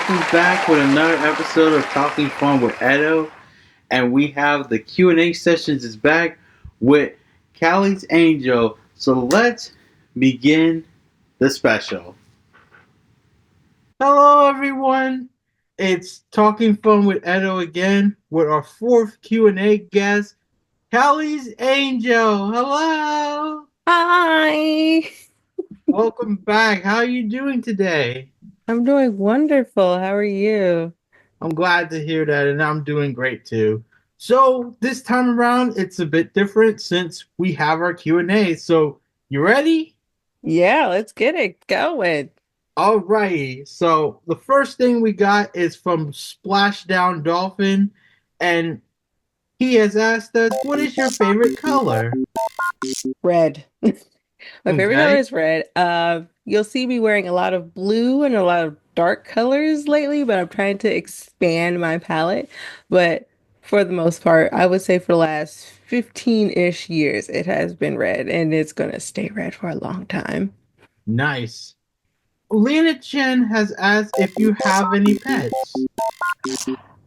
welcome back with another episode of Talking Fun with Edo, and we have the Q&A sessions is back with Kailia Angel. So let's begin the special. Hello everyone, it's Talking Fun with Edo again with our fourth Q&A guest, Kailia Angel. Hello. Hi. Welcome back. How are you doing today? I'm doing wonderful. How are you? I'm glad to hear that, and I'm doing great too. So this time around, it's a bit different since we have our Q&A. So you ready? Yeah, let's get it going. Alrighty. So the first thing we got is from Splashdown Dolphin, and he has asked us, "What is your favorite color?" Red. My favorite color Okay. is red. You'll see me wearing a lot of blue and a lot of dark colors lately, but I'm trying to expand my palette. But for the most part, I would say for the last 15-ish years, it has been red, and it's gonna stay red for a long time. Nice. Lena Chen has asked if you have any pets.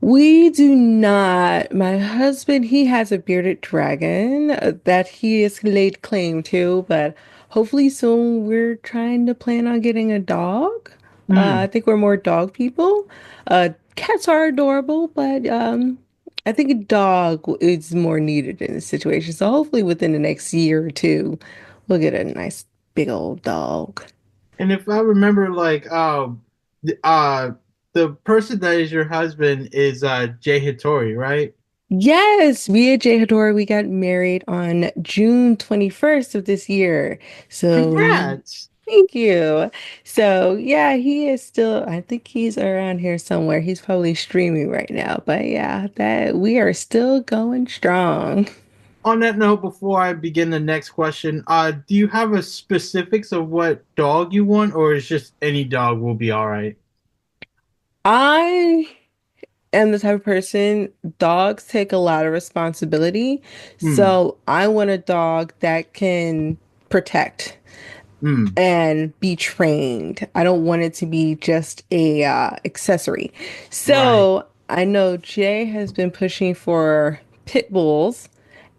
We do not. My husband, he has a bearded dragon that he has laid claim to, but hopefully soon we're trying to plan on getting a dog. I Hmm. think we're more dog people. Cats are adorable, but I think a dog is more needed in this situation. So hopefully within the next year or two, we'll get a nice big old dog. And if I remember, the, uh, the person that is your husband is Jay Hattori, right? Yes, me and Jay Hattori, we got married on June 21st of this year. So, Congrats! thank you. So, yeah, he is still, I think he's around here somewhere. He's probably streaming right now. But yeah, that we are still going strong. On that note, before I begin the next question, do you have a specifics of what dog you want, or is just any dog will be all right? I am the type of person, dogs take a lot of responsibility. Hmm. So, I want a dog that can protect Hmm. and be trained. I don't want it to be just a accessory. Right. So I know Jay has been pushing for pit bulls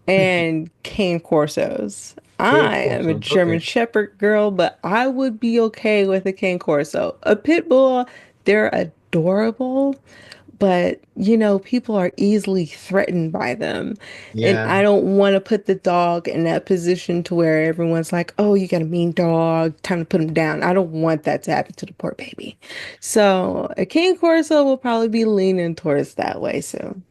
and cane corsos. Good I am a questions. German Okay. Shepherd girl, but I would be okay with a cane corso. A pit bull, they're adorable, but people are easily threatened by them. And Yeah. I don't want to put the dog in that position to where everyone's like, oh, you got a mean dog, time to put him down. I don't want that to happen to the poor baby. So a King Corso will probably be leaning towards that way soon.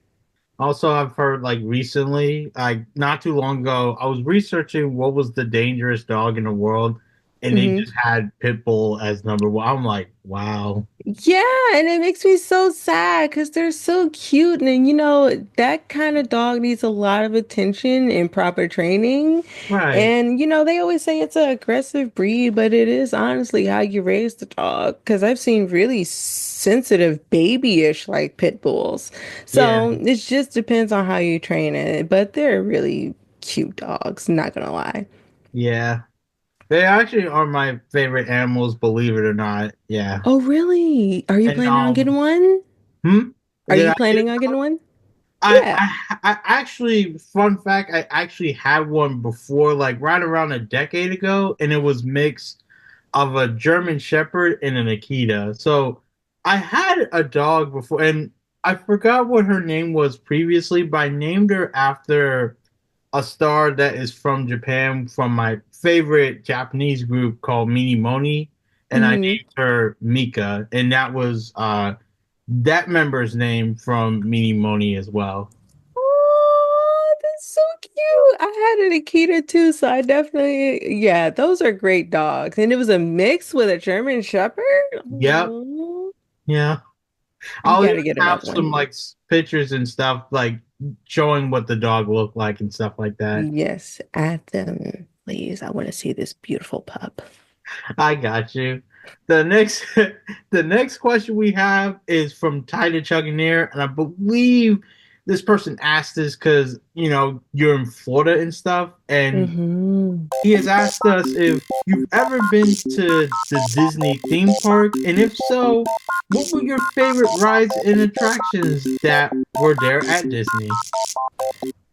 Also, I've heard like recently, like not too long ago, I was researching what was the dangerous dog in the world, and they Mm-hmm. just had pit bull as number one. I'm like, wow. Yeah, and it makes me so sad because they're so cute. And that kind of dog needs a lot of attention and proper training. Right. And they always say it's an aggressive breed, but it is honestly how you raise the dog. Because I've seen really sensitive babyish like pit bulls. Yeah. So it just depends on how you train it. But they're really cute dogs, not gonna lie. Yeah. They actually are my favorite animals, believe it or not. Yeah. Oh, really? Are you And planning on getting one? hmm? Are Did you I get planning it? on getting one? I, Yeah. I actually, fun fact, I actually had one before, like right around a decade ago, and it was mixed of a German Shepherd and an Akita. So I had a dog before, and I forgot what her name was previously, but I named her after a star that is from Japan, from my favorite Japanese group called Minimoni, and I Hmm. named her Mika, and that was that member's name from Minimoni as well. Oh, that's so cute. I had an Akita too, so I definitely, yeah, those are great dogs. And it was a mix with a German Shepherd. Yep, Oh, yeah. you I'll even gotta get have another some one. like pictures and stuff like showing what the dog looked like and stuff like that. Yes, add them, please. I want to see this beautiful pup. I got you. The next the next question we have is from Tyler Chugginair, and I believe this person asked this because you're in Florida and stuff, and Hmm. he has asked us if you've ever been to the Disney theme park, and if so, what were your favorite rides and attractions that were there at Disney?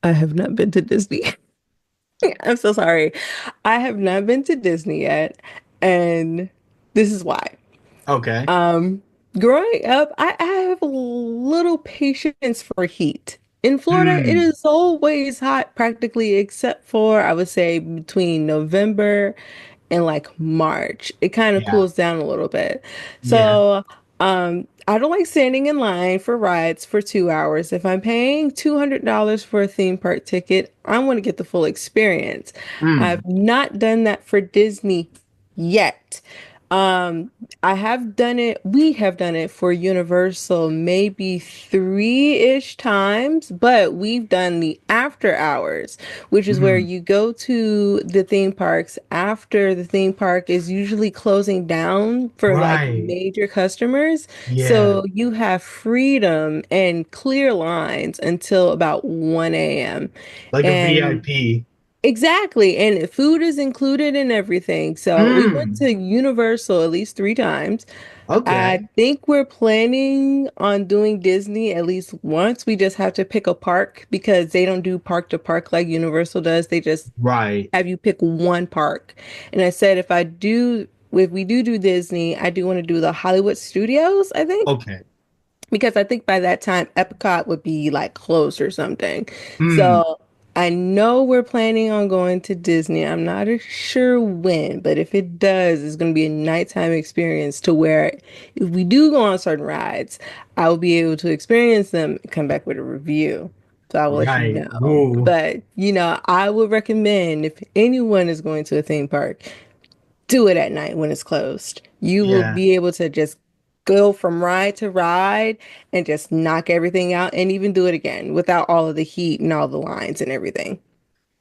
I have not been to Disney. I'm so sorry. I have not been to Disney yet, and this is why. Okay. Um, Growing up, I have a little patience for heat. In Florida, it Hmm. is always hot practically except for, I would say, between November and like March. It kind of Yeah. cools down a little bit. Yeah. So, I don't like standing in line for rides for 2 hours. If I'm paying $200 for a theme park ticket, I want to get the full experience. Hmm. I've not done that for Disney yet. Um, I have done it, we have done it for Universal maybe three-ish times, but we've done the after hours, which is where Hmm. you go to the theme parks after the theme park is usually closing down for like Right. major customers. Yeah. So you have freedom and clear lines until about 1 a.m. Like a And VIP. exactly. And food is included in everything. So we went Hmm. to Universal at least three times. I Okay. think we're planning on doing Disney at least once. We just have to pick a park because they don't do park to park like Universal does. They just Right. have you pick one park. And I said if we do Disney, I do want to do the Hollywood Studios, I think Okay. because I think by that time Epcot would be like closed or something. Hmm. So I know we're planning on going to Disney. I'm not sure when, but if it does, it's going to be a nighttime experience to where if we do go on certain rides, I will be able to experience them and come back with a review. So I will let you Right. know. Woo. But, I would recommend if anyone is going to a theme park, do it at night when it's closed. You will Yeah. be able to just go from ride to ride and just knock everything out and even do it again without all of the heat and all the lines and everything.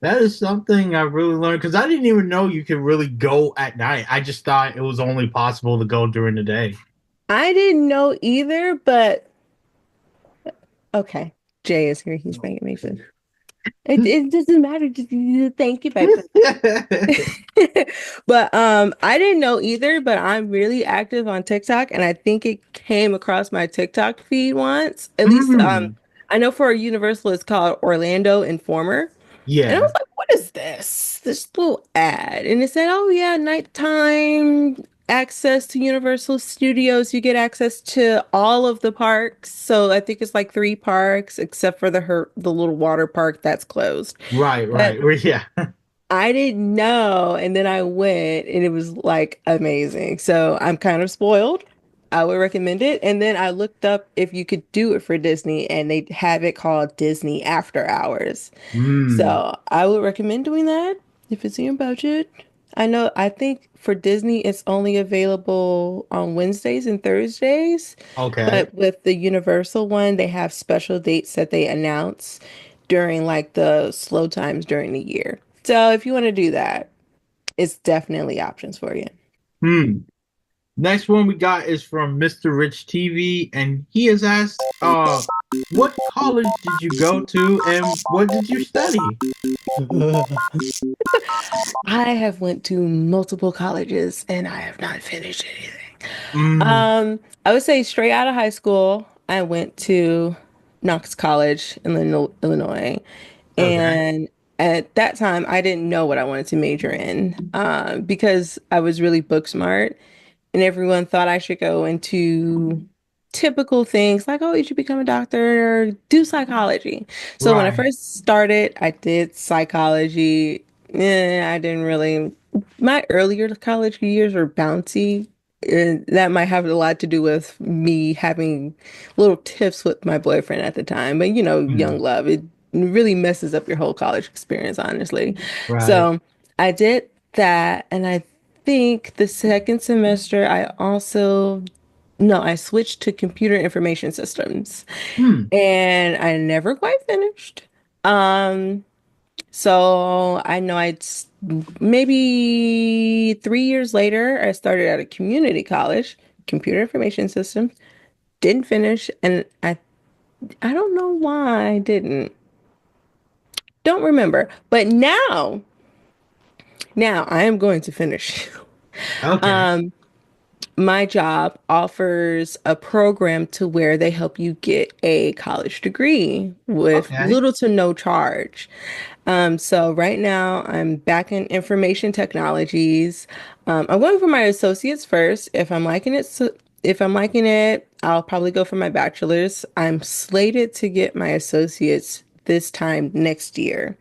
That is something I really learned because I didn't even know you could really go at night. I just thought it was only possible to go during the day. I didn't know either, but okay. Jay is here. He's making me food. It doesn't matter. Just thank you, babe. But I didn't know either, but I'm really active on TikTok and I think it came across my TikTok feed once. At least Hmm. I know for Universal it's called Orlando Informer. And I Yeah. was like, what is this? This little ad. And it said, oh yeah, nighttime access to Universal Studios. You get access to all of the parks. So I think it's like three parks except for the little water park that's closed. Right. But Right. Yeah. I didn't know. And then I went and it was like amazing. So I'm kind of spoiled. I would recommend it. And then I looked up if you could do it for Disney and they have it called Disney After Hours. Hmm. So I would recommend doing that if it's in your budget. I think for Disney it's only available on Wednesdays and Thursdays, Okay. but with the Universal one, they have special dates that they announce during like the slow times during the year. So if you want to do that, it's definitely options for you. Hmm. Next one we got is from Mr. Rich TV, and he has asked, what college did you go to and what did you study? I have went to multiple colleges and I have not finished anything. Mm. I would say straight out of high school, I went to Knox College in Illinois. Okay. And at that time, I didn't know what I wanted to major in because I was really book smart and everyone thought I should go into typical things like, oh, you should become a doctor or do psychology. So when I Right. first started, I did psychology. I didn't really, my earlier college years were bouncy. And that might have a lot to do with me having little tiffs with my boyfriend at the time. But young Mm. love, it really messes up your whole college experience, honestly. Right. So I did that, and I think the second semester I switched to computer information systems Hmm. and I never quite finished. Um, so I know maybe 3 years later, I started at a community college, computer information systems, didn't finish, and I I don't know why I didn't. Don't remember. But now I am going to finish. Okay. Um, my job offers a program to where they help you get a college degree with Okay. little to no charge. So right now I'm back in information technologies. I'm going for my associates first. If I'm liking it, I'll probably go for my bachelor's. I'm slated to get my associates this time next year.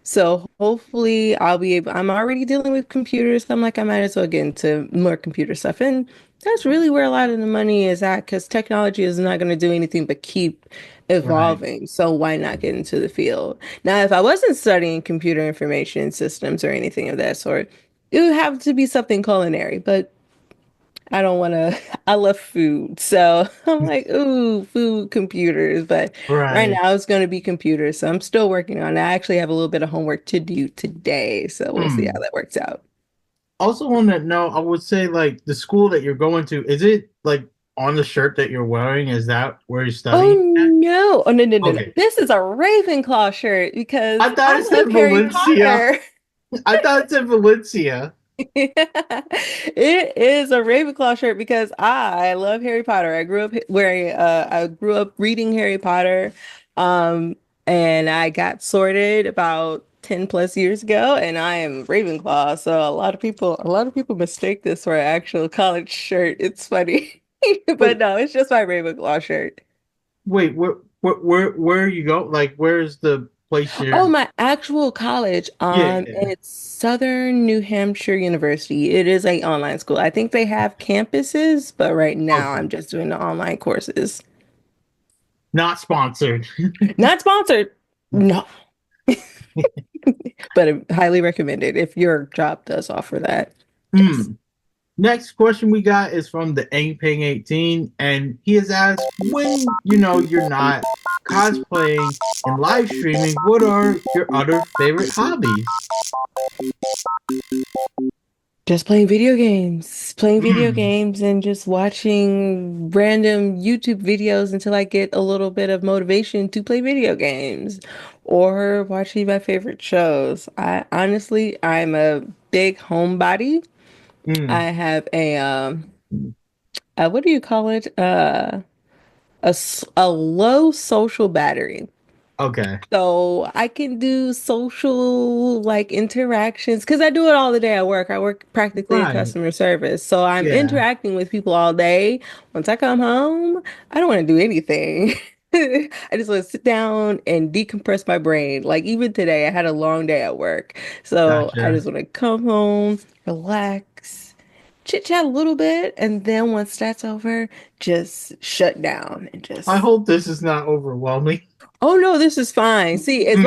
So hopefully I'll be able, I'm already dealing with computers. So I'm like, I might as well get into more computer stuff. And that's really where a lot of the money is at because technology is not going to do anything but keep Right. evolving. So why not get into the field? Now, if I wasn't studying computer information systems or anything of that sort, it would have to be something culinary, but I don't want to, I love food. So I'm like, ooh, food, computers. But right Right. now it's going to be computers. So I'm still working on it. I actually have a little bit of homework to do today. So we'll see how Hmm. that works out. Also on that note, I would say like the school that you're going to, is it like on the shirt that you're wearing? Is that where you're Oh studying at? no. Oh no, no, no, no. Okay. This is a Ravenclaw shirt I because thought it I love said Harry Valencia. Potter. I thought it said Valencia. It is a Ravenclaw shirt because I love Harry Potter. I grew up reading Harry Potter. Um, and I got sorted about 10 plus years ago, and I am Ravenclaw. So a lot of people mistake this for an actual college shirt. It's funny. But Wait, no, it's just my Ravenclaw shirt. wait, where you go? Like, where's the place Oh, you're? my actual college. Yeah, yeah. It's Southern New Hampshire University. It is a online school. I think they have campuses, but right now Okay. I'm just doing the online courses. Not sponsored. Not sponsored. No, but highly recommended if your job does offer that. Yes. Hmm. Next question we got is from the Aang Ping 18, and he has asked, when you know you're not cosplaying and live streaming, what are your other favorite hobbies? Just playing video Hmm. games and just watching random YouTube videos until I get a little bit of motivation to play video games or watching my favorite shows. I'm a big homebody. I Hmm. have what do you call it? A low social battery. Okay. So I can do social like interactions because I do it all the day at work. I work practically in Right. customer service. So I'm Yeah. interacting with people all day. Once I come home, I don't want to do anything. I just want to sit down and decompress my brain. Like even today, I had a long day at work. So I Gotcha. just want to come home, relax, chit chat a little bit, and then once that's over, just shut down and I just hope this is not overwhelming. oh no, this is fine. See, Hmm.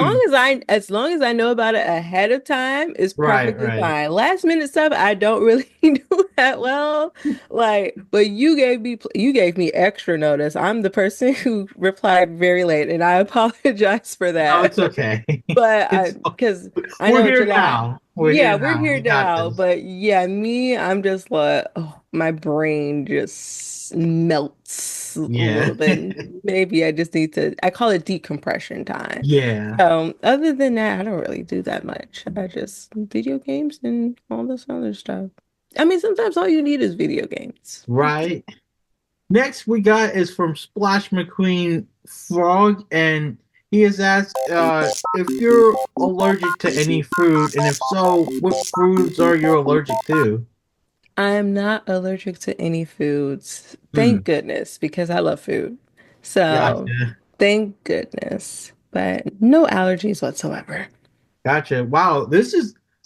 as long as I know about it ahead of time, it's Right, perfectly right. fine. Last minute stuff, I don't really do that well. Like, but you gave me extra notice. I'm the person who replied very late, and I apologize for No, that. it's okay. But It's because I we're know here July. now. We're Yeah, here we're now. here We got now. this. But yeah, me, I'm just like, oh, my brain just melts a Yeah. little bit. Maybe I just need to, I call it decompression time. Yeah. Other than that, I don't really do that much. I just video games and all this other stuff. I mean, sometimes all you need is video games. That's it. Right. Next we got is from Splash McQueen Frog, and he has asked if you're allergic to any food, and if so, what foods are you allergic to? I'm not allergic to any foods. Hmm. Thank goodness, because I love food. So, Gotcha. thank goodness. But no allergies whatsoever. Gotcha. Wow.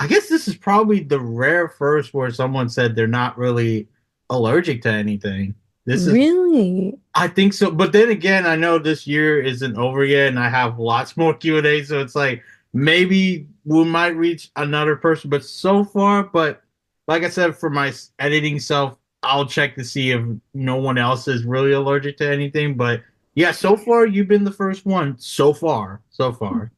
I guess this is probably the rare first where someone said they're not really allergic to anything. This is Really? I think so, but then again, I know this year isn't over yet, and I have lots more Q&A, so it's like maybe we might reach another person. But so far, but like I said, for my editing self, I'll check to see if no one else is really allergic to anything. But yeah, so far you've been the first one. So far, so far.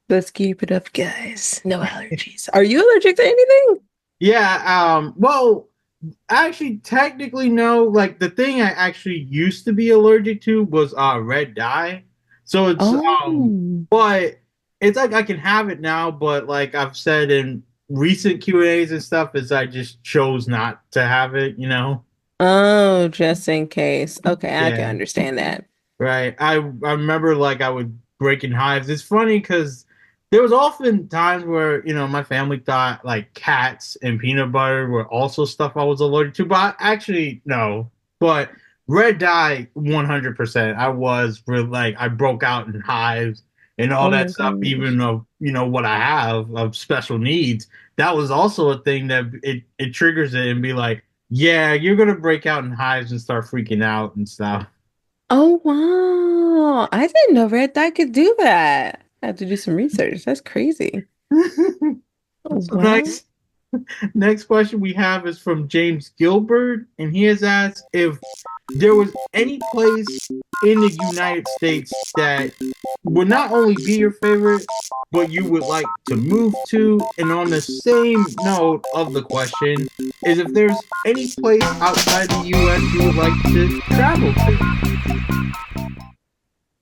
Let's keep it up, guys. No allergies. Are you allergic to anything? Yeah. Well. Actually, technically, no. Like the thing I actually used to be allergic to was red dye. So it's Oh. but it's like I can have it now, but like I've said in recent Q&As and stuff, is I just chose not to have it, you know? Oh, just in case. Okay, I can Yeah. understand that. Right. I remember like I would break in hives. It's funny because there was often times where, my family thought like cats and peanut butter were also stuff I was allergic to, but actually no. But red dye 100%. I was really like I broke out in hives and all Oh that my stuff, gosh. even of what I have of special needs. That was also a thing that it triggers it and be like, yeah, you're gonna break out in hives and start freaking out and stuff. Oh wow. I didn't know red dye could do that. I have to do some research. That's crazy. Oh So wow. next question we have is from James Gilbert, and he has asked if there was any place in the United States that would not only be your favorite, but you would like to move to. And on the same note of the question, is if there's any place outside the US you would like to travel to.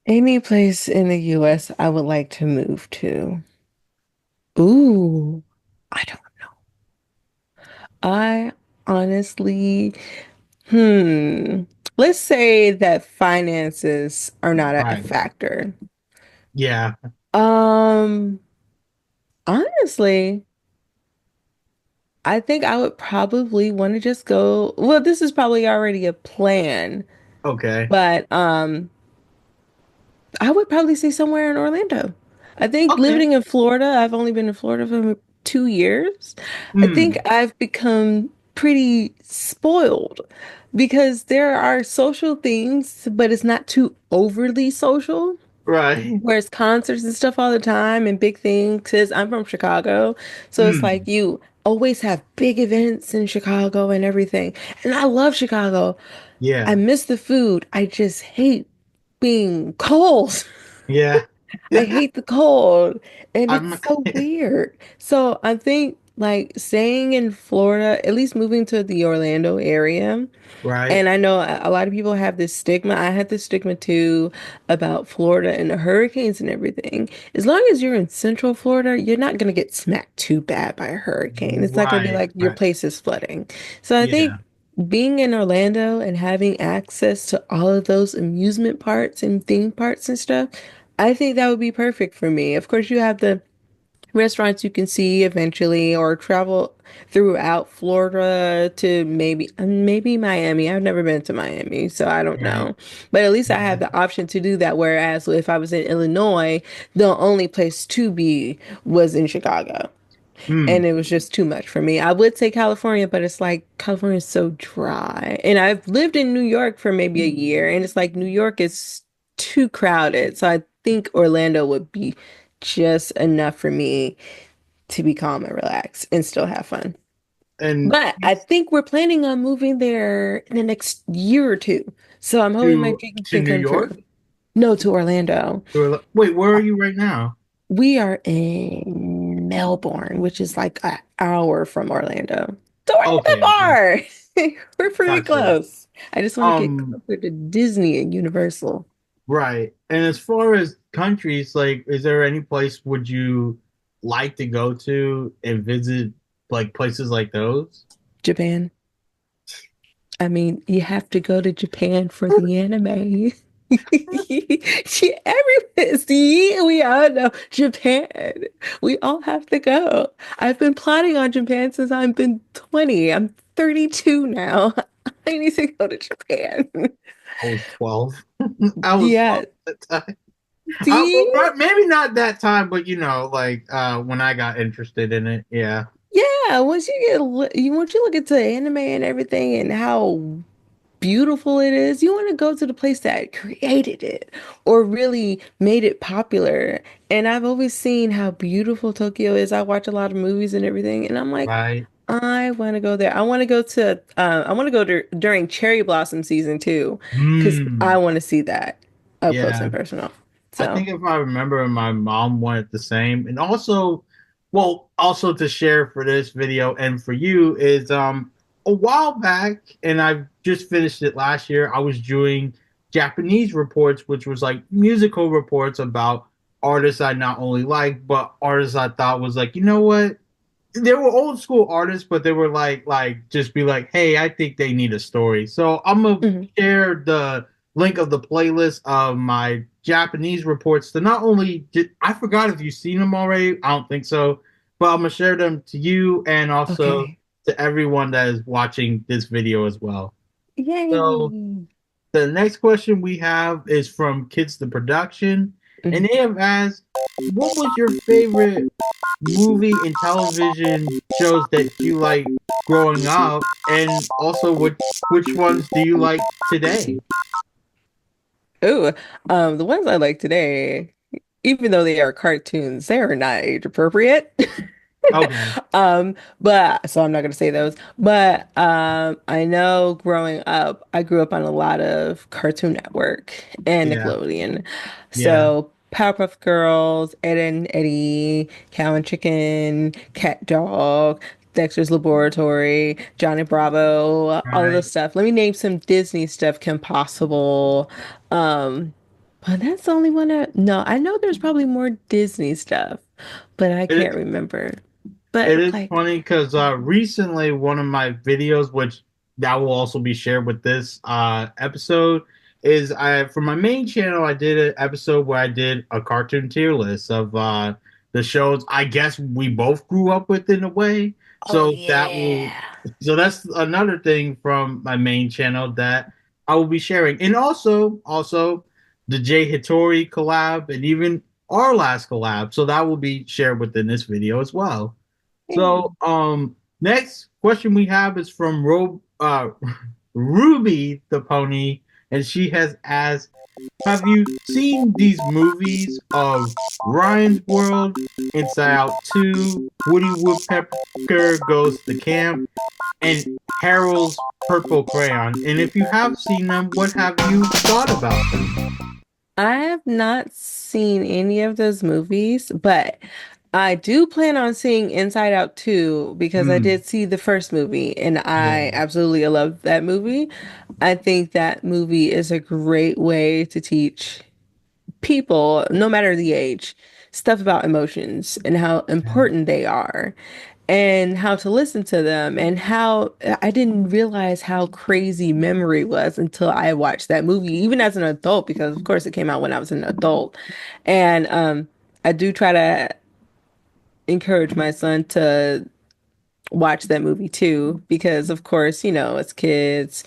Any place in the US I would like to move to. Ooh, I don't. I honestly, hmm. Let's say that finances are not a Right. factor. Yeah. Um, Honestly, I think I would probably want to just go. Well, this is probably already a plan, Okay. but I would probably say somewhere in Orlando. I think Okay. living in Florida, I've only been in Florida for 2 years. I think Hmm. I've become pretty spoiled because there are social things, but it's not too overly social. Right. Whereas concerts and stuff all the time and big things, because I'm from Chicago. So it's like Hmm. you always have big events in Chicago and everything. And I love Chicago. I Yeah. miss the food. I just hate being cold. Yeah. I hate the cold and I'm it's so weird. So I think like staying in Florida, at least moving to the Orlando area. right. And I know a lot of people have this stigma. I had this stigma too about Florida and the hurricanes and everything. As long as you're in Central Florida, you're not going to get smacked too bad by a hurricane. It's not going to be Right. like your Right. place is flooding. So I think Yeah. being in Orlando and having access to all of those amusement parks and theme parks and stuff, I think that would be perfect for me. Of course, you have the restaurants you can see eventually or travel throughout Florida to maybe Miami. I've never been to Miami, so I don't Right. know. But at least I Yeah. have the option to do that. Whereas if I was in Illinois, the only place to be was in Chicago. Hmm. And it was just too much for me. I would say California, but it's like California is so dry. And I've lived in New York for maybe a year, and it's like New York is too crowded. So I think Orlando would be just enough for me to be calm and relaxed and still have fun. And But I think we're planning on moving there in the next year or two. So I'm hoping my dreams to can New come true. York? No, to Orlando. Wait, where are you right now? We are in Melbourne, which is like an hour from Orlando. So we're not that Okay. far. We're pretty Gotcha. close. I just want to get Um, closer to Disney and Universal. right. And as far as countries, like, is there any place would you like to go to and visit like places like those? Japan. I mean, you have to go to Japan for the anime. Everywhere. See, we all know Japan. We all have to go. I've been plotting on Japan since I've been 20. I'm 32 now. I need to go to Japan. I was 12. I was 12 Yeah. at that time. See? Well, maybe not that time, but like when I got interested in it, yeah. Yeah, once you look into anime and everything and how beautiful it is, you want to go to the place that created it or really made it popular. And I've always seen how beautiful Tokyo is. I watch a lot of movies and everything, and I'm like, Right. I want to go there. I want to go during cherry blossom season too, because I Hmm. want to see that up close Yeah. and personal. I So, think if I remember, my mom wanted the same, and also, well, also to share for this video and for you is a while back, and I just finished it last year. I was doing Japanese reports, which was like musical reports about artists I not only like, but artists I thought was like, you know what? They were old school artists, but they were like just be like, hey, I think they need a story. So I'm gonna Mhm. share the link of the playlist of my Japanese reports to not only I forgot if you've seen them already. I don't think so, but I'm gonna share them to you and also Okay. to everyone that is watching this video as well. So Yay. the next question we have is from Kids the Production, and Mhm. they have asked, "What was your favorite movie and television shows that you like growing up, and also which ones do you like today?" Ooh, the ones I like today, even though they are cartoons, they are not age appropriate. Okay, But so I'm not gonna say those. But I know growing up, I grew up on a lot of Cartoon Network and yeah, Nickelodeon. yeah, So Powerpuff Girls, Ed and Eddie, Cow and Chicken, Cat Dog, Dexter's Laboratory, Johnny Bravo, all of the right. stuff. Let me name some Disney stuff, Kim Possible. Um, but that's the only one no, I know there's probably more Disney stuff, but I can't It remember. it But is like, funny because recently one of my videos, which that will also be shared with this episode, is I for my main channel I did an episode where I did a cartoon tier list of the shows I guess we both grew up with in a way. oh So that will yeah. so that's another thing from my main channel that I will be sharing. And also the J Hattori collab and even our last collab. So that will be shared within this video as well. So, next question we have is from Ruby the Pony, and she has asked, "Have you seen these movies of Ryan's World, Inside Out 2, Woody Woodpecker Goes to Camp, and Harold's Purple Crayon? And if you have seen them, what have you thought about them?" I have not seen any of those movies, but I do plan on seeing Inside Out 2 because I Hmm. did see the first movie and I Yeah. absolutely love that movie. I think that movie is a great way to teach people, no matter the age, stuff about emotions and how Yeah. important they are and how to listen to them and how I didn't realize how crazy memory was until I watched that movie, even as an adult, because of course it came out when I was an adult. And I do try to encourage my son to watch that movie too, because of course, as kids,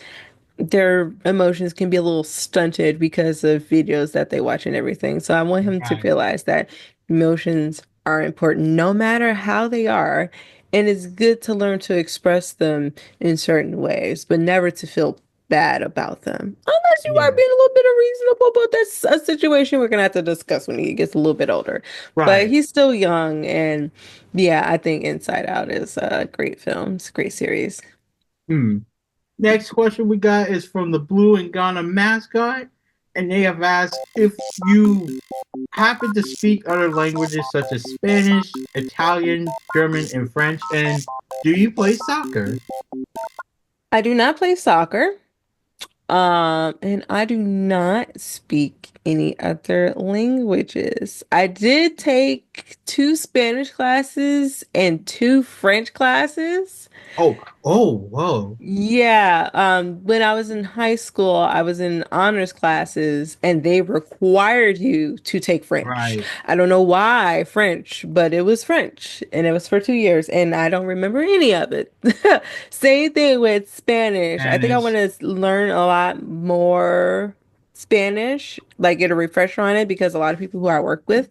their emotions can be a little stunted because of videos that they watch and everything. So I want him to Right. realize that emotions are important no matter how they are. And it's good to learn to express them in certain ways, but never to feel bad about them. Unless you are Yeah. being a little bit unreasonable, but that's a situation we're gonna have to discuss when he gets a little bit older. But Right. he's still young, and yeah, I think Inside Out is a great film. It's a great series. Hmm. Next question we got is from the Blue and Ghana mascot, and they have asked if you happen to speak other languages such as Spanish, Italian, German, and French, and do you play soccer? I do not play soccer. And I do not speak any other languages. I did take two Spanish classes and two French classes. Whoa. Yeah, when I was in high school, I was in honors classes and they required you to take French. Right. I don't know why French, but it was French and it was for 2 years and I don't remember any of it. Same thing with Spanish. I think I want Spanish. to learn a lot more Spanish, like get a refresher on it because a lot of people who I work with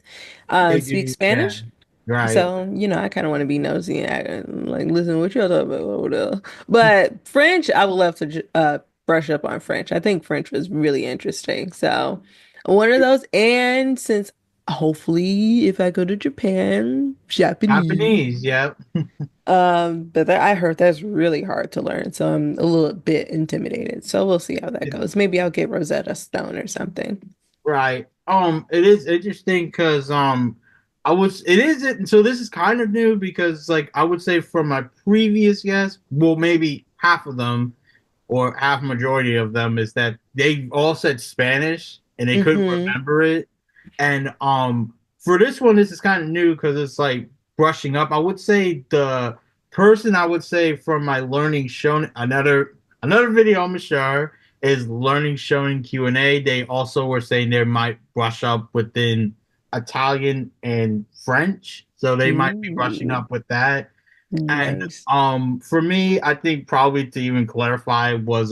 They speak do. Yeah. Spanish. Right. So, I kind of want to be nosy and like listen to what y'all talking about over there. But French, I would love to brush up on French. I think French was really interesting. So, one of those. And since hopefully, if I go to Japan, Japanese. Japanese. Yep. But I heard that's really hard to learn. So I'm a little bit intimidated. So we'll see how that Yeah. goes. Maybe I'll get Rosetta Stone or something. Right. It is interesting because I was it is so this is kind of new because like I would say from my previous guess, well maybe half of them or half majority of them is that they all said Spanish and they couldn't Mm-hmm. remember it. And for this one, this is kind of new because it's like brushing up. I would say the person I would say from my learning shown another video I'm gonna share is learning showing Q&A. They also were saying they might brush up within Italian and French, so they might be brushing Ooh, up with that. And nice. for me, I think probably to even clarify was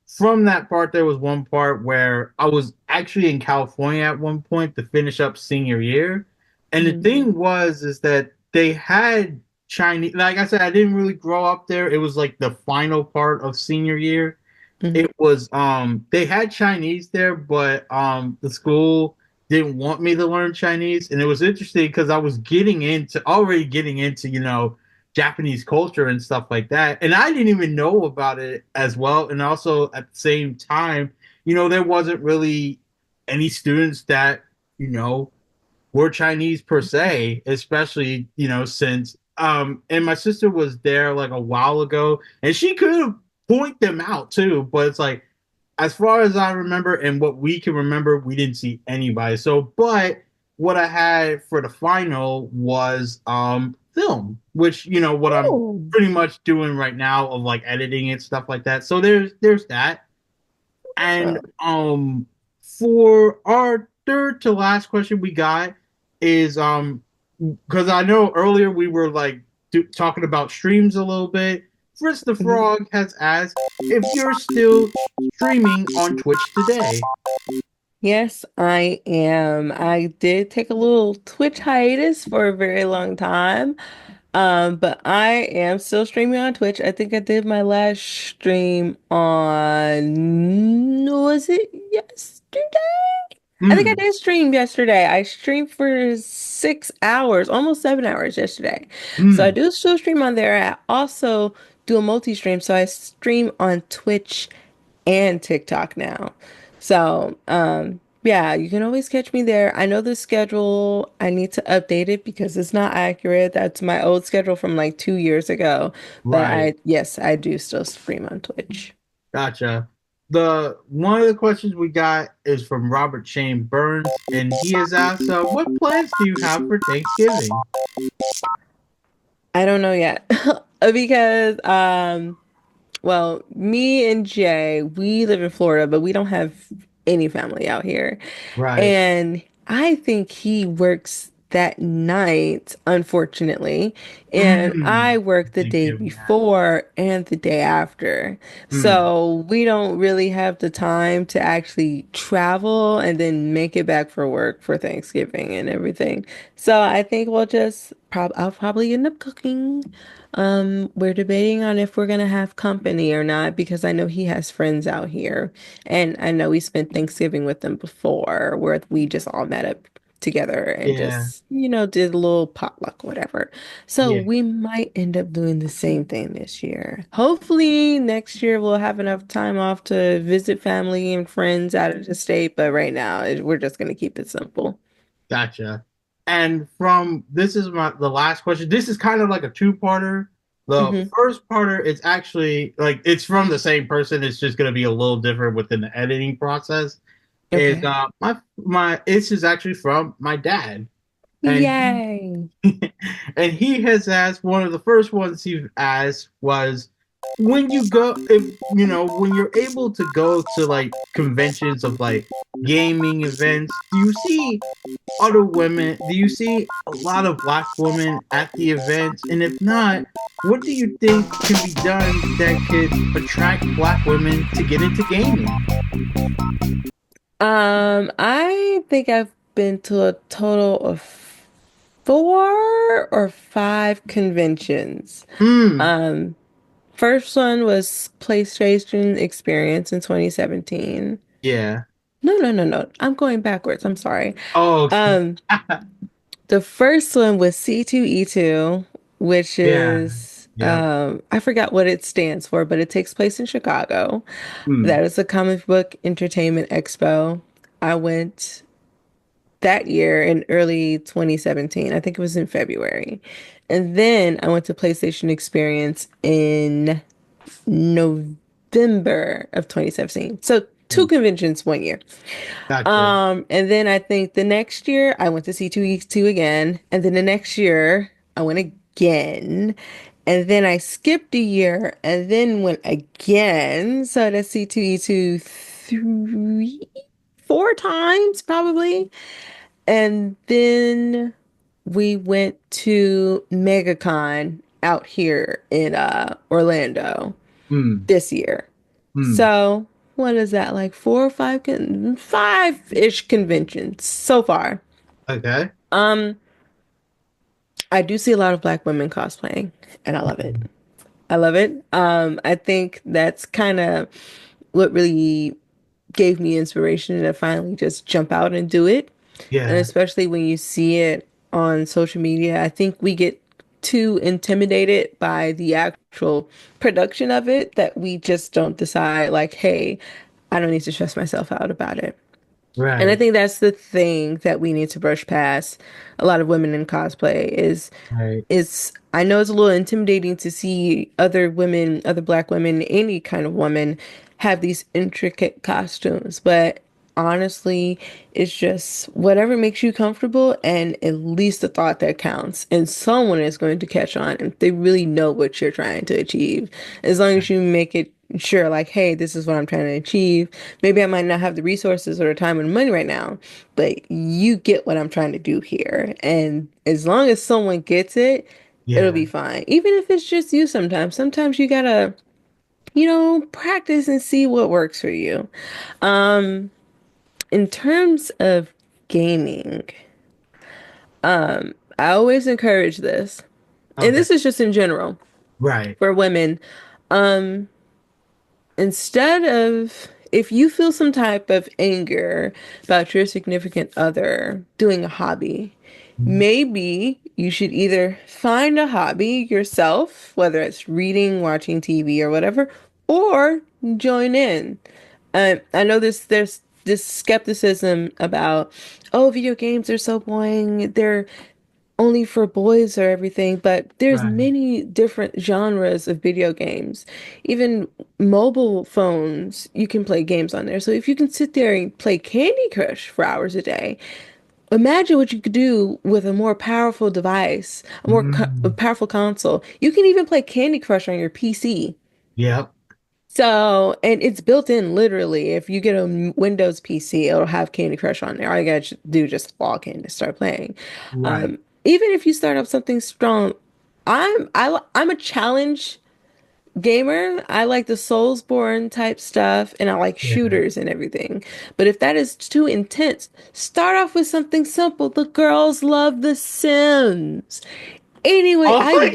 from that part there was one part where I was actually in California at one point to finish up senior year. And the Mm-hmm. thing was is that they had Chinese, like I said, I didn't really grow up there. It was like the final part of senior year. Mm-hmm. It was they had Chinese there, but the school didn't want me to learn Chinese, and it was interesting because I was already getting into Japanese culture and stuff like that, and I didn't even know about it as well. And also at the same time, there wasn't really any students that you know were Chinese per se, especially, since and my sister was there like a while ago and she could have point them out too, but it's like as far as I remember and what we can remember, we didn't see anybody. So but what I had for the final was film, which what I'm Oh. pretty much doing right now of like editing and stuff like that. So there's that. And for our third to last question we got is because I know earlier we were like talking about streams a little bit. Fritz the Mhm. Frog has asked if you're still streaming on Twitch today. Yes, I am. I did take a little Twitch hiatus for a very long time. But I am still streaming on Twitch. I think I did my last stream on, was it yesterday? I think I Hmm. did stream yesterday. I streamed for 6 hours, almost 7 hours yesterday. So I Hmm. do still stream on there. I also do a multi-stream. So I stream on Twitch and TikTok now. So, yeah, you can always catch me there. I know the schedule, I need to update it because it's not accurate. That's my old schedule from like 2 years ago. But Right. yes, I do still stream on Twitch. Gotcha. The one of the questions we got is from Robert Shane Burns, and he has asked, "What plans do you have for Thanksgiving?" I don't know yet because well, me and Jay, we live in Florida, but we don't have any family out here. Right. And I think he works that night, unfortunately. And Mm. I work the day Thanksgiving hat. before and the day after. Mm. So we don't really have the time to actually travel and then make it back for work for Thanksgiving and everything. So I think I'll probably end up cooking. We're debating on if we're gonna have company or not because I know he has friends out here. And I know we spent Thanksgiving with them before, where we just all met up together and Yeah. just, did a little potluck, whatever. So Yeah. we might end up doing the same thing this year. Hopefully, next year we'll have enough time off to visit family and friends out of the state. But right now, we're just going to keep it simple. Gotcha. And from this is the last question. This is kind of like a two-parter. The Hmm. first parter is actually like it's from the same person. It's just going to be a little different within the editing process. Is Okay. my this is actually from my dad, and Yay. and he has asked one of the first ones he asked was when you go if when you're able to go to like conventions of like gaming events, do you see a lot of black women at the events? And if not, what do you think can be done that could attract black women to get into gaming? I think I've been to a total of 4 or 5 conventions. Hmm. Um, First one was PlayStation Experience in 2017. Yeah. No, no, no, no. I'm going backwards. I'm sorry. Oh, Um, the first one was C2E2, which yeah. is Yep. I forgot what it stands for, but it takes place in Chicago. Hmm. That is a comic book entertainment expo. I went that year in early 2017. I think it was in February. And then I went to PlayStation Experience in November of 2017. So two Mm, conventions 1 year. gotcha. And then I think the next year I went to C2E2 again, and then the next year I went again, and then I skipped a year and then went again. So that's C2E2 three, 4 times probably. And then we went to MegaCon out here in Orlando Mm, this year. mm, So what is that, like 5-ish conventions so far? okay. Um, I do see a lot of black women cosplaying, and I love it. Mm, I love it. I think that's kind of what really gave me inspiration to finally just jump out and do it. And yeah, especially when you see it on social media, I think we get too intimidated by the actual production of it that we just don't decide, like, hey, I don't need to stress myself out about it. And I right, think that's the thing that we need to brush past a lot of women in cosplay right. is I know it's a little intimidating to see other women, other black women, any kind of woman have these intricate costumes, but honestly, it's just whatever makes you comfortable and at least the thought that counts. And someone is going to catch on and they really know what you're trying to achieve. As long as you make it sure, like, hey, this is what I'm trying to achieve. Maybe I might not have the resources or the time and money right now, but you get what I'm trying to do here. And as long as someone gets it, it'll Yeah, be fine. Even if it's just you sometimes. Sometimes you gotta, practice and see what works for you. Um, in terms of gaming, I always encourage this. And okay, this is just in general right. for women. Um, Instead of, if you feel some type of anger about your significant other doing a hobby, Mm, maybe you should either find a hobby yourself, whether it's reading, watching TV, or whatever, or join in. I know there's this skepticism about, oh, video games are so boring. They're only for boys or everything, but there's right. many different genres of video games. Even mobile phones, you can play games on there. So if you can sit there and play Candy Crush for hours a day, imagine what you could do with a more powerful device, a Mm, powerful console. You can even play Candy Crush on your PC. yep, So, and it's built in literally. If you get a Windows PC, it'll have Candy Crush on there. All you gotta do is just log in and start playing. right. Even if you start up something strong, I'm a challenge gamer. I like the Soulsborne type stuff, and I like Yeah. shooters and everything. But if that is too intense, start off with something simple. The girls love The Sims. Anyway, Oh my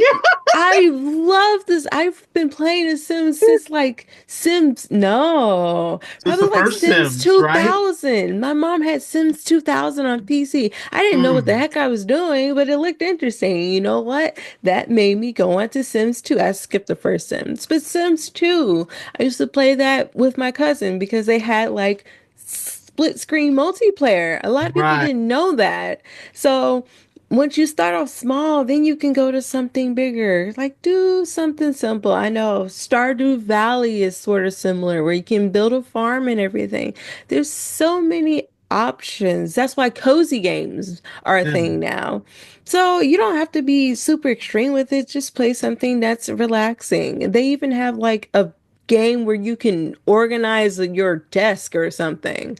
I love this. I've been playing The Sims God! since like Sims, no, So it's probably the like first Sims Sims, right? 2000. My mom had Sims 2000 on PC. I didn't know what the Mm, heck I was doing, but it looked interesting. You know what? That made me go on to Sims 2. I skipped the first Sims, but Sims 2, I used to play that with my cousin because they had like split screen multiplayer. A lot of people right. didn't know that. So, once you start off small, then you can go to something bigger. Like do something simple. I know Stardew Valley is sort of similar where you can build a farm and everything. There's so many options. That's why cozy games are a Yeah. thing now. So you don't have to be super extreme with it. Just play something that's relaxing. They even have like a game where you can organize your desk or something.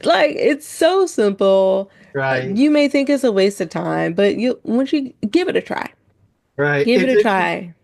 Like it's so simple. Right. You may think it's a waste of time, but you once you give it a try. Right. Give it a try.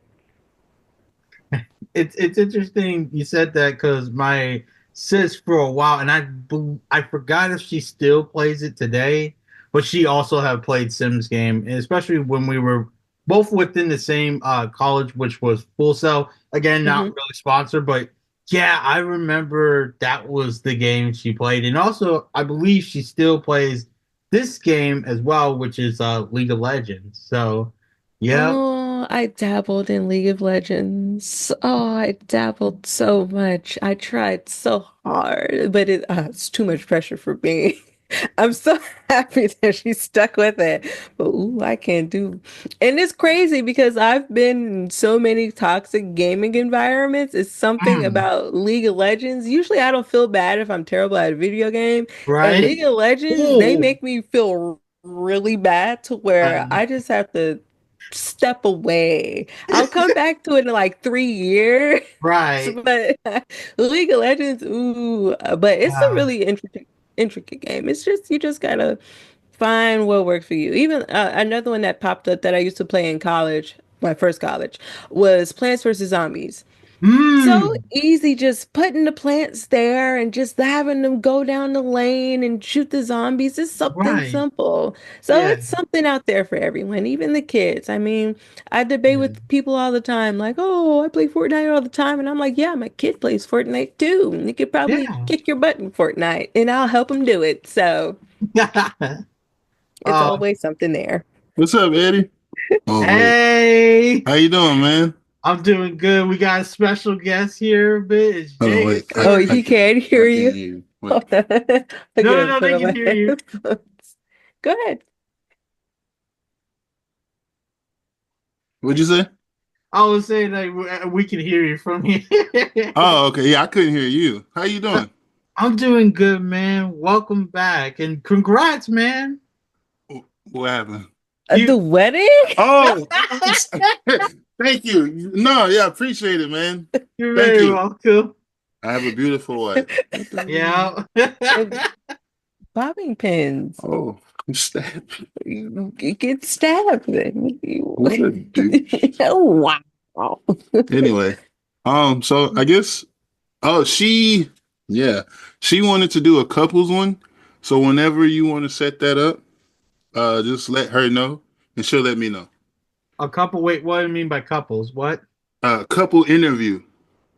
It's interesting you said that because my sis for a while, and I forgot if she still plays it today, but she also have played Sims game, and especially when we were both within the same college, which was Full Sail. Again, not Hmm. really sponsored, but yeah, I remember that was the game she played, and also I believe she still plays this game as well, which is League of Legends. So, yeah, Oh, I dabbled in League of Legends. Oh, I dabbled so much. I tried so hard, but it's too much pressure for me. I'm so happy that she stuck with it. But ooh, I can't do. And it's crazy because I've been in so many toxic gaming environments. It's something Mm, about League of Legends. Usually I don't feel bad if I'm terrible at a video game. And right? League of Legends, they Oh, make me feel really bad to where right. I just have to step away. I'll come back to it in like 3 years. Right. But League of Legends, ooh, but it's a Uh, really intricate game. It's just you just gotta find what works for you. Even another one that popped up that I used to play in college, my first college, was Plants vs. Zombies. So mm, easy just putting the plants there and just having them go down the lane and shoot the zombies. It's something right. simple. So Yeah. it's something out there for everyone, even the kids. I mean, I debate Yeah. with people all the time, like, oh, I play Fortnite all the time. And I'm like, yeah, my kid plays Fortnite too. And you could probably Yeah. kick your butt in Fortnite and I'll help him do it. So it's uh, always something there. What's up, Eddie? Oh wait, hey, how you doing, man? I'm doing good. We got a special guest here a bit. It's Hold on, Jay wait. Oh, III. he can't I hear can't hear you. you. Wait, Hold on. I'm No, no, gonna no, put they on can my hear you. headphones. Go ahead. what'd you say? I was saying like we can hear you from here. Oh, okay. Yeah, I couldn't hear you. How you doing? I'm doing good, man. Welcome back and congrats, man. What happened? The You wedding? Oh, thank you. No, yeah, I appreciate it, man. you're Thank very you. welcome. I have a beautiful wife. What the hell? Yeah. And bobbing pins. Oh, I'm stabbed. You get stabbed. What a douche. Oh, wow. Anyway, so I guess, oh, yeah, she wanted to do a couples one. So whenever you want to set that up, just let her know, and she'll let me know. A couple. Wait, what do you mean by couples? What? Couple interview,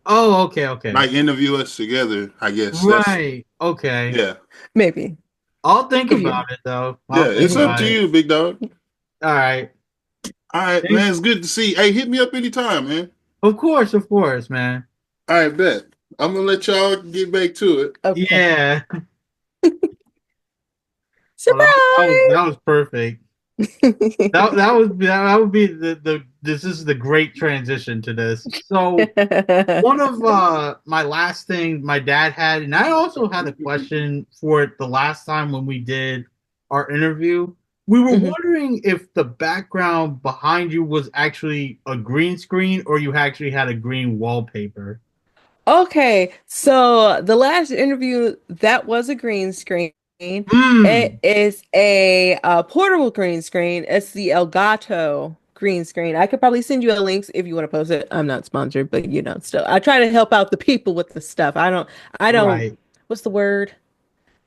Oh, okay, okay. like interview us together. I guess that's Right. Okay. yeah, Maybe I'll think if you. about it though. yeah. I'll think It's up about to it. you, big dog. All right. All right, Thank- man. It's good to see. Hey, hit me up anytime, man. Of course, man. All right, bet. I'm gonna let y'all get back to it. Okay. Yeah. Oh, that Surprise! was perfect. That would be the this is the great transition to this. So one of my last things my dad had, and I also had a question for it the last time when we did our interview. We were Mhm. wondering if the background behind you was actually a green screen or you actually had a green wallpaper. Okay, so the last interview that was a green screen. It Hmm. is a portable green screen. It's the Elgato green screen. I could probably send you a link if you want to post it. I'm not sponsored, but still, I try to help out the people with the stuff. I don't, Right. what's the word?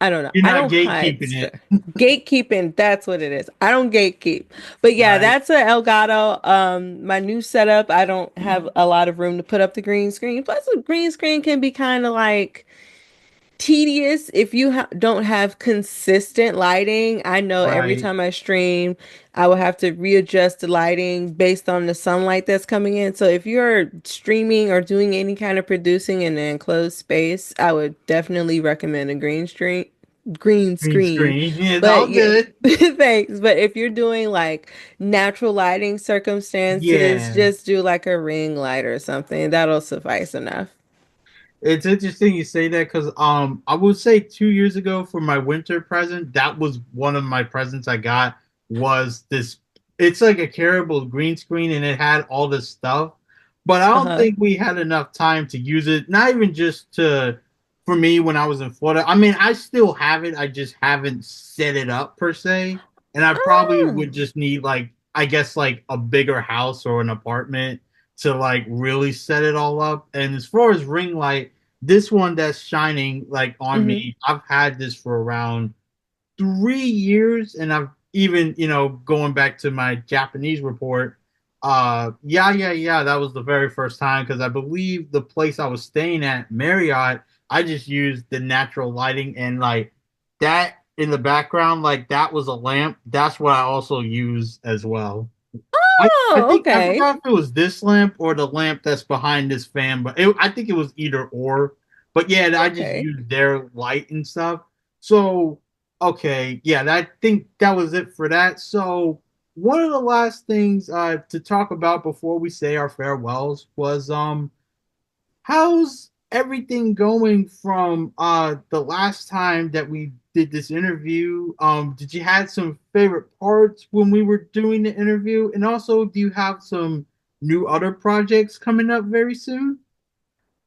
I don't know. You're I not don't hide gatekeeping stuff. it. Gatekeeping, that's what it is. I don't gatekeep. But yeah, Right. that's a Elgato. My new setup, I don't have a lot of room to put up the green screen. Plus, the green screen can be kind of like tedious if you don't have consistent lighting. I know every Right. time I stream, I will have to readjust the lighting based on the sunlight that's coming in. So if you're streaming or doing any kind of producing in an enclosed space, I would definitely recommend a green Green screen. screen. Yeah, it's But all yeah, good. thanks. But if you're doing like natural lighting circumstances, Yeah. just do like a ring light or something. That'll suffice enough. It's interesting you say that because I would say 2 years ago for my winter present, that was one of my presents I got was this. It's like a carryable green screen and it had all this stuff, but I don't Uh-huh. think we had enough time to use it. Not even just to for me when I was in Florida. I mean, I still have it. I just haven't set it up per se, and I probably Ah. would just need like I guess like a bigger house or an apartment to like really set it all up. And as far as ring light, this one that's shining like on Mhm. me, I've had this for around 3 years, and I've even going back to my Japanese report. Yeah, that was the very first time because I believe the place I was staying at, Marriott, I just used the natural lighting and like that in the background, like that was a lamp. That's what I also use as well. I Oh, think I okay. forgot if it was this lamp or the lamp that's behind this fan, but I think it was either or. But yeah, I just Okay. used their light and stuff. So Okay, yeah, I think that was it for that. So one of the last things to talk about before we say our farewells was how's everything going from the last time that we did this interview? Did you have some favorite parts when we were doing the interview? And also, do you have some new other projects coming up very soon?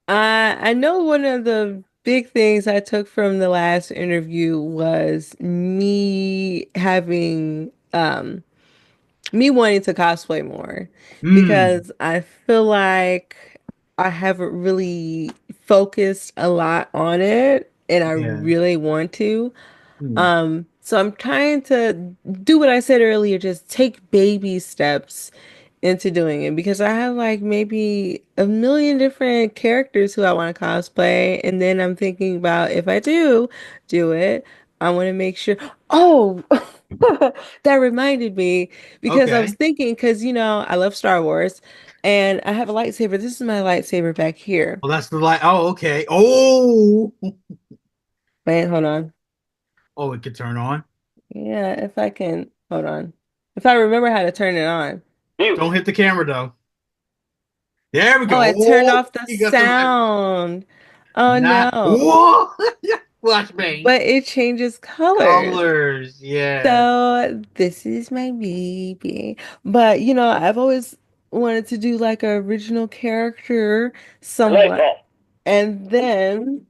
I know one of the big things I took from the last interview was me wanting to cosplay more Hmm. because I feel like I haven't really focused a lot on it and I Yeah. really want to. Hmm. So I'm trying to do what I said earlier, just take baby steps into doing it because I have like maybe a million different characters who I want to cosplay. And then I'm thinking about if I do it, I want to make sure. Oh, that reminded me because I was Okay. thinking, because I love Star Wars and I have a lightsaber. This is my lightsaber back here. Well, that's the light. Oh, okay. Oh, Wait, hold on. oh, it could turn on. Yeah, if I can, hold on. If I remember how to turn it on. Don't hit the camera though. There we Oh, go. it turned Oh, off the you got the light. sound. Oh Not. no. Whoa. Flashbang. But it changes colors. Colors. Yeah. So this is my baby. But I've always wanted to do like a original character somewhat. And then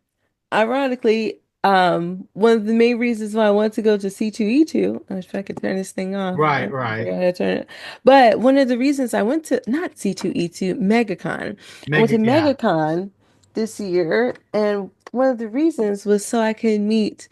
ironically, one of the main reasons why I want to go to C2E2, if I could turn this thing off, Right. I Right. forgot how to turn it. But one of the reasons I went to not C2E2, MegaCon. I went Mega. to Yeah. MegaCon this year, and one of the reasons was so I could meet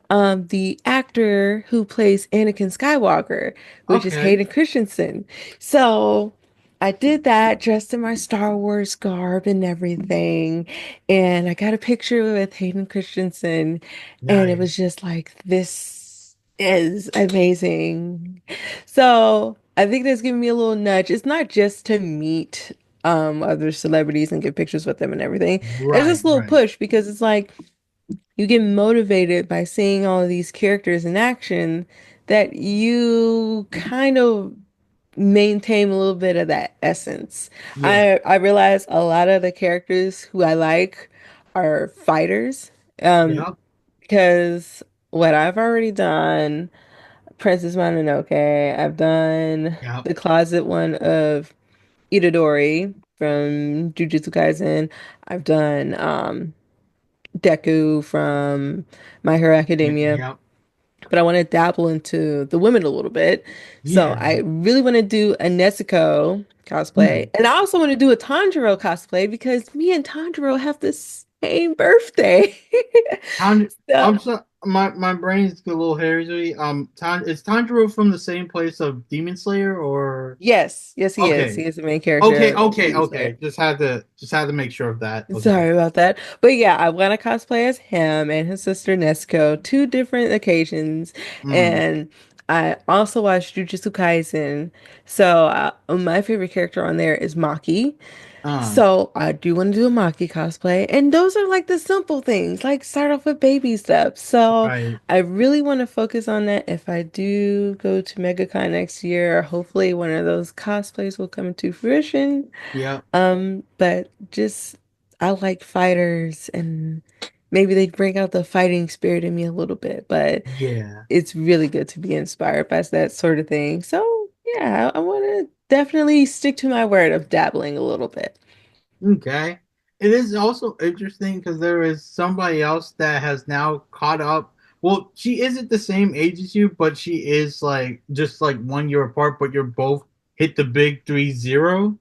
the actor who plays Anakin Skywalker, which is Okay. Hayden Christensen. So I did that dressed in my Star Wars garb and everything. And I got a picture with Hayden Christensen, and it was Nice. just like, this is amazing. So I think that's giving me a little nudge. It's not just to meet other celebrities and get pictures with them and everything. It's Right. just a little Right. push because it's like you get motivated by seeing all of these characters in action that you kind of maintain a little bit of that essence. Yeah. I realize a lot of the characters who I like are fighters. Um, Yep. because what I've already done, Princess Mononoke, I've done Yep. the closet one of Itadori from Jujutsu Kaisen. I've done Deku from My Hero Academia, Yep. but I want to dabble into the women a little bit. So Yeah. I really want to do a Nezuko cosplay. Hmm. And I also want to do a Tanjiro cosplay because me and Tanjiro have the same birthday. Tan- So, I'm so my brain's a little hazy. Is Tanjiro from the same place of Demon Slayer or? yes, yes, he is. Okay. He is the main Okay. character of Okay. Demon Okay. Slayer. Just had to make sure of that. Okay. Sorry about that. But yeah, I want to cosplay as him and his sister Nezuko, two different occasions. Mm. And I also watched Jujutsu Kaisen. So my favorite character on there is Maki. Uh. So I do want to do a Maki cosplay. And those are like the simple things, like start off with baby steps. So Right. I really want to focus on that. If I do go to MegaCon next year, hopefully one of those cosplays will come to fruition. Yep. But just I like fighters and maybe they bring out the fighting spirit in me a little bit, but Yeah. it's really good to be inspired by that sort of thing. So yeah, I want to definitely stick to my word of dabbling a little bit. Okay. It is also interesting because there is somebody else that has now caught up. Well, she isn't the same age as you, but she is like just like 1 year apart, but you're both hit the big 3-0.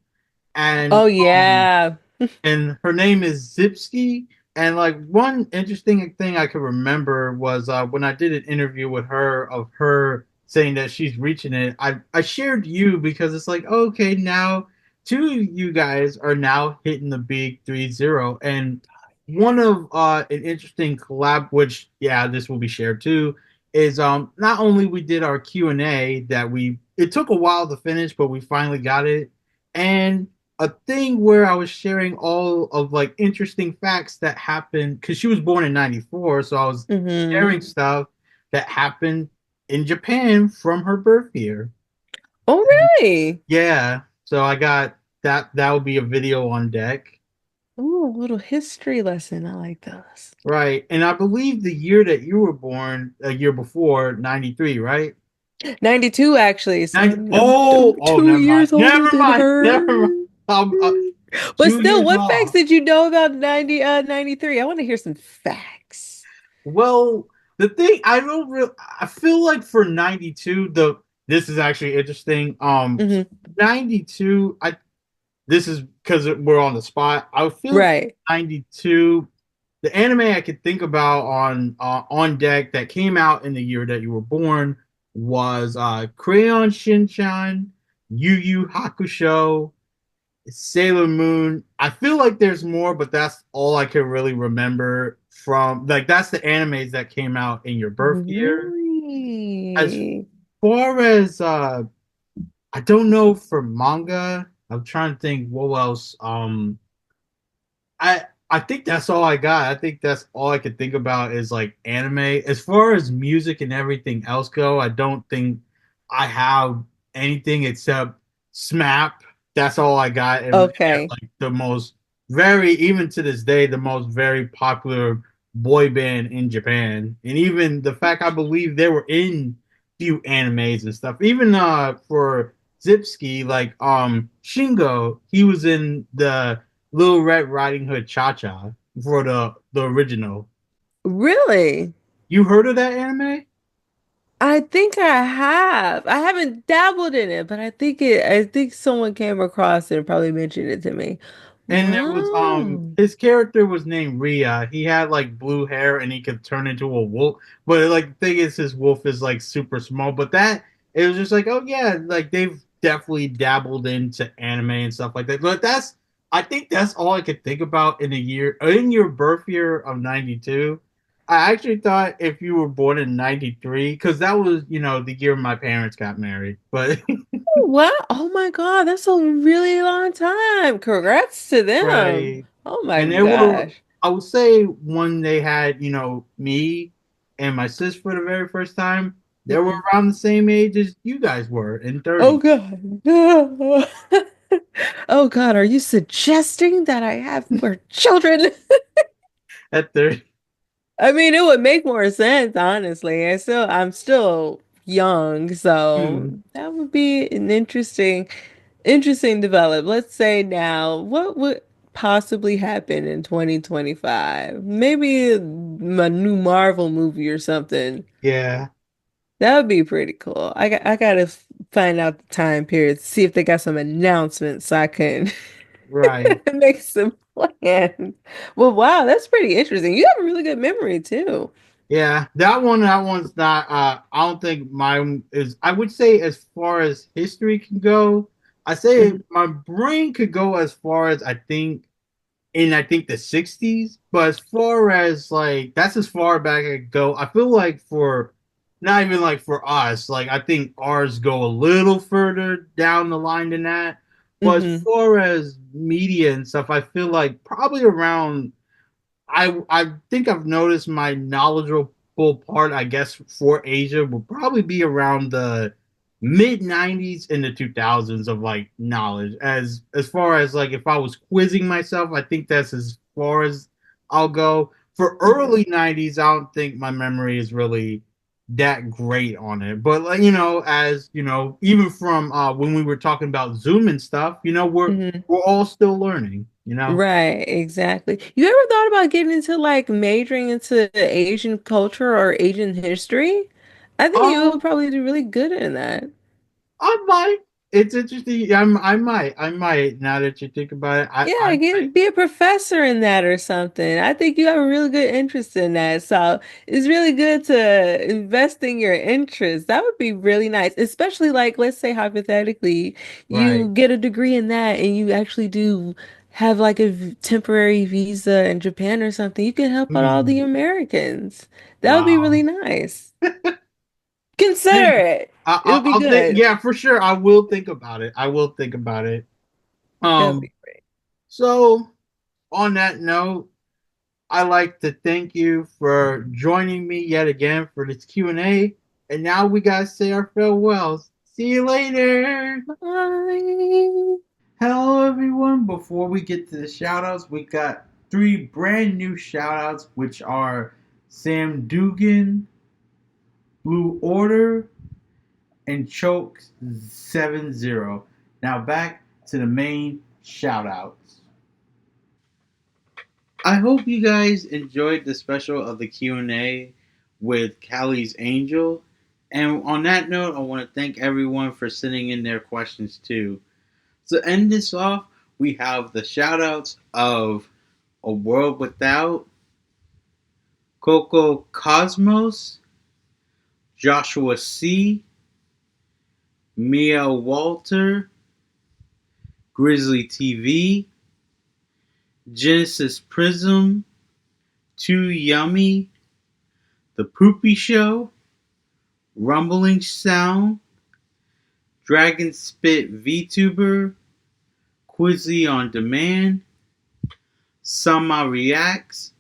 And Oh yeah. and her name is Zipsky. And like one interesting thing I could remember was when I did an interview with her of her saying that she's reaching it. I shared you because it's like okay now two of you guys are now hitting the big 3-0, and one of an interesting collab which yeah this will be shared too is not only we did our Q&A that we it took a while to finish but we finally got it, and a thing where I was sharing all of like interesting facts that happened because she was born in '94, so I was Hmm. sharing stuff that happened in Japan from her birth year. Oh, really? Yeah, so I got that. That would be a video on deck. Ooh, a little history lesson. I like those. Right. And I believe the year that you were born, a year before, 93, right? 92 actually, so 90, I'm oh, two never mind. years older Never than mind. Never mind. her. I'm But two still, years what facts off. did you know about 93? I want to hear some facts. Well, the thing I don't really, I feel like for 92, this is actually interesting. Hmm. 92, this is because we're on the spot. I feel Right. 92. The anime I could think about on deck that came out in the year that you were born was Crayon Shinchan, Yu Yu Hakusho, Sailor Moon. I feel like there's more, but that's all I can really remember from like that's the animes that came out in your birth year. As Really? far as I don't know for manga. I'm trying to think what else. I think that's all I got. I think that's all I could think about is like anime. As far as music and everything else go, I don't think I have anything except SMAP. That's all I got. And Okay. like the most very even to this day the most very popular boy band in Japan. And even the fact I believe they were in few animes and stuff. Even for ZIPPKEY, like Shingo, he was in the Little Red Riding Hood Cha Cha for the original. Really? You heard of that anime? I think I have. I haven't dabbled in it, but I think someone came across it and probably mentioned it to me. And there was Wow. his character was named Ria. He had like blue hair and he could turn into a wolf. But like the thing is his wolf is like super small. But that it was just like, oh yeah, like they've definitely dabbled into anime and stuff like that. But that's I think that's all I could think about in a year in your birth year of 92. I actually thought if you were born in 93, because that was, the year my parents got married. But Wow. Oh my God, that's a really long time. Congrats to them. right. Oh my And they were, gosh. I would say, when they had, me and my sis for the very first time, they were Mhm. around the same age as you guys were in Oh 30. God. Oh God, are you suggesting that I have more children? At 30. I mean, it would make more sense, honestly. I'm still young, so Hmm. that would be an interesting develop. Let's say now, what would possibly happen in 2025? Maybe a new Marvel movie or something. Yeah, That would be pretty cool. I gotta find out the time period, see if they got some announcements so I can right. make some plans. Well, wow, that's pretty interesting. You have a really good memory too. Yeah, that one's not I don't think mine is I would say as far as history can go, I say Mhm. my brain could go as far as I think the 60s, but as far as like that's as far back I could go. I feel like for not even like for us, like I think ours go a little further down the line than that. But as Mhm. far as media and stuff, I feel like probably around I think I've noticed my knowledgeable part, I guess, for Asia will probably be around the mid 90s and the 2000s of like knowledge. As far as like if I was quizzing myself, I think that's as far as I'll go. For Mhm. early 90s, I don't think my memory is really that great on it. But like, as even from when we were talking about Zoom and stuff, Mhm. we're all still learning. Right, exactly. You ever thought about getting into like majoring into Asian culture or Asian history? I think you would Um, probably do really good in that. I might. It's interesting. I might. Now that you think about it, I Yeah, be a professor in that or something. I think you have a really good interest in that. So it's really good to invest in your interest. That would be really nice, especially like, let's say hypothetically, you right. get a degree in that and you actually do have like a temporary visa in Japan or something. You can help out all the Hmm. Americans. That would be really Wow. nice. Yeah. Consider it. It would be I'll think. good. Yeah, for sure. I will think about it. I will think about it. That would Um. be great. So on that note, I'd like to thank you for joining me yet again for this Q&A. And now we gotta say our farewells. See you later. Bye. Hello, everyone. Before we get to the shoutouts, we got 3 brand new shoutouts, which are Sam Dougan, Blue Order, and Choke 70. Now back to the main shoutouts. I hope you guys enjoyed the special of the Q&A with Kailia Angel. And on that note, I want to thank everyone for sending in their questions too. To end this off, we have the shoutouts of A World Without, Coco Cosmos, Joshua C., Mia Walter, Grizzly TV, Genesis Prism, Too Yummy, The Poopie Show, Rumbling Sound, Dragon Spit VTuber, Quizzy on Demand, Soma Reacts,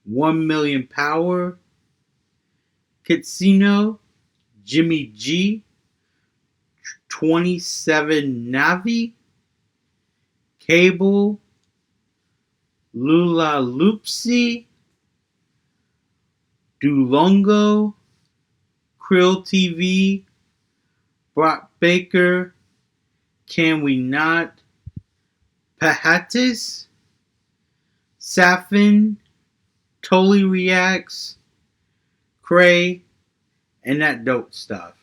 1 Million Power, Kitsueno, Jimmy G, 27 Navi, Cable, Lula Loopsy, Dillongo, Cyril TV, Brock Baker, Can We Knott, Paahits, Saphywn, Toli Reacts, Crae, and that dope stuff.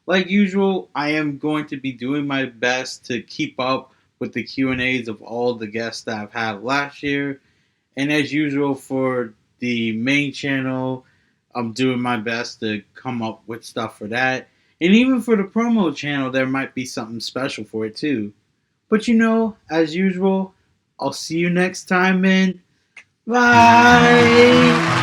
Like usual, I am going to be doing my best to keep up with the Q&As of all the guests that I've had last year. And as usual for the main channel, I'm doing my best to come up with stuff for that. And even for the promo channel, there might be something special for it too. But as usual, I'll see you next time and bye!